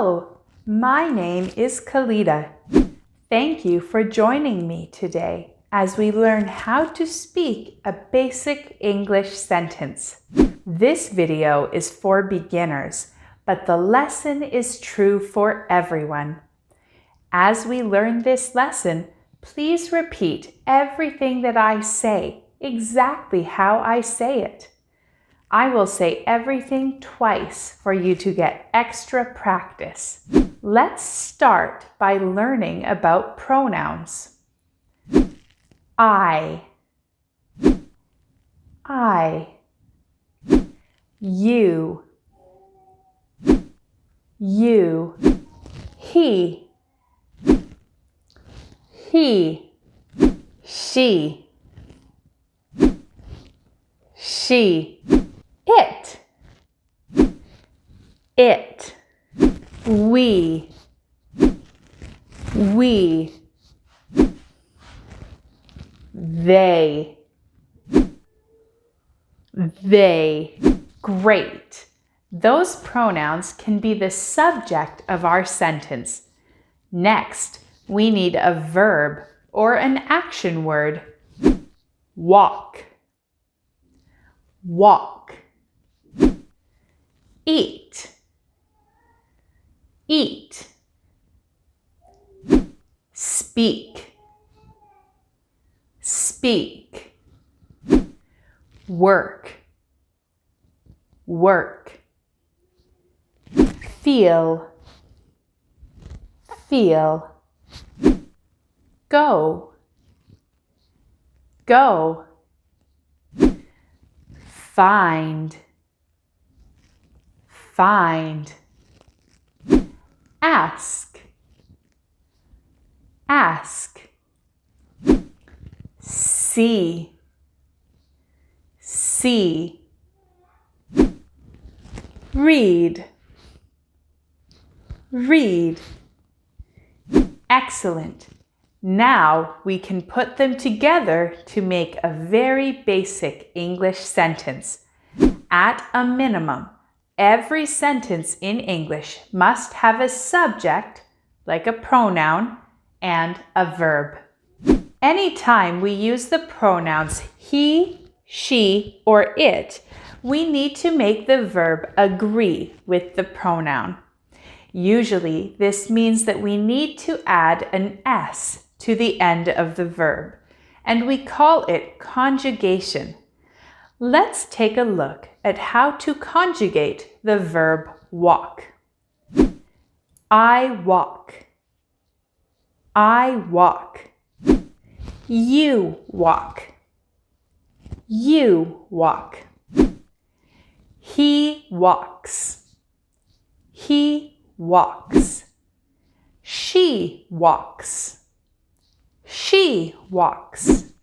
Hello, my name is Calida. Thank you for joining me today as we learn how to speak a basic English sentence. This video is for beginners, but the lesson is true for everyone. As we learn this lesson, please repeat everything that I say, exactly how I say it. I will say everything twice for you to get extra practice. Let's start by learning about pronouns. I, you, he, she, it, we, they. Great! Those pronouns can be the subject of our sentence. Next, we need a verb or an action word. Walk, walk. Eat, eat. Speak, speak. Work, work. Feel, feel. Go, go. Find, find. Ask, ask. See, see. Read, read. Excellent. Now we can put them together to make a very basic English sentence. At a minimum, every sentence in English must have a subject, like a pronoun, and a verb. Anytime we use the pronouns he, she, or it, we need to make the verb agree with the pronoun. Usually, this means that we need to add an S to the end of the verb, and we call it conjugation. Let's take a look at how to conjugate the verb walk. I walk. I walk. You walk. You walk. He walks. He walks. She walks. She walks.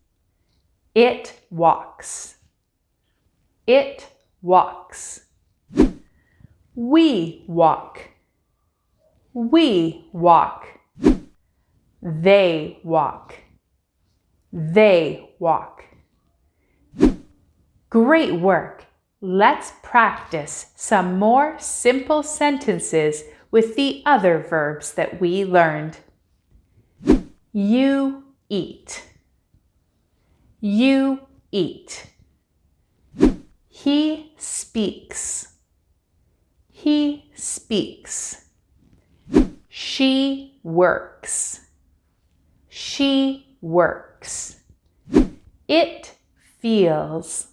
It walks. It walks. We walk. We walk. They walk. They walk. Great work! Let's practice some more simple sentences with the other verbs that we learned. You eat. You eat. He speaks. He speaks. She works. She works. It feels.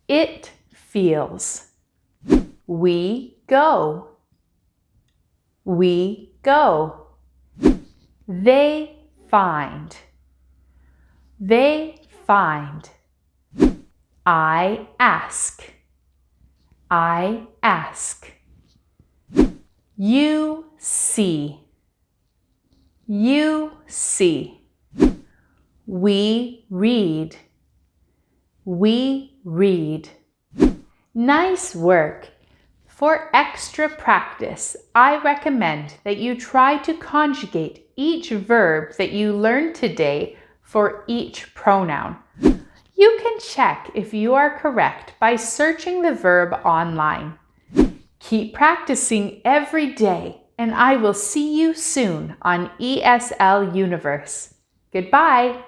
It feels. We go. We go. They find. They find. I ask. I ask. You see. You see. We read. We read. Nice work! For extra practice, I recommend that you try to conjugate each verb that you learned today for each pronoun. You can check if you are correct by searching the verb online. Keep practicing every day and I will see you soon on ESL Universe. Goodbye!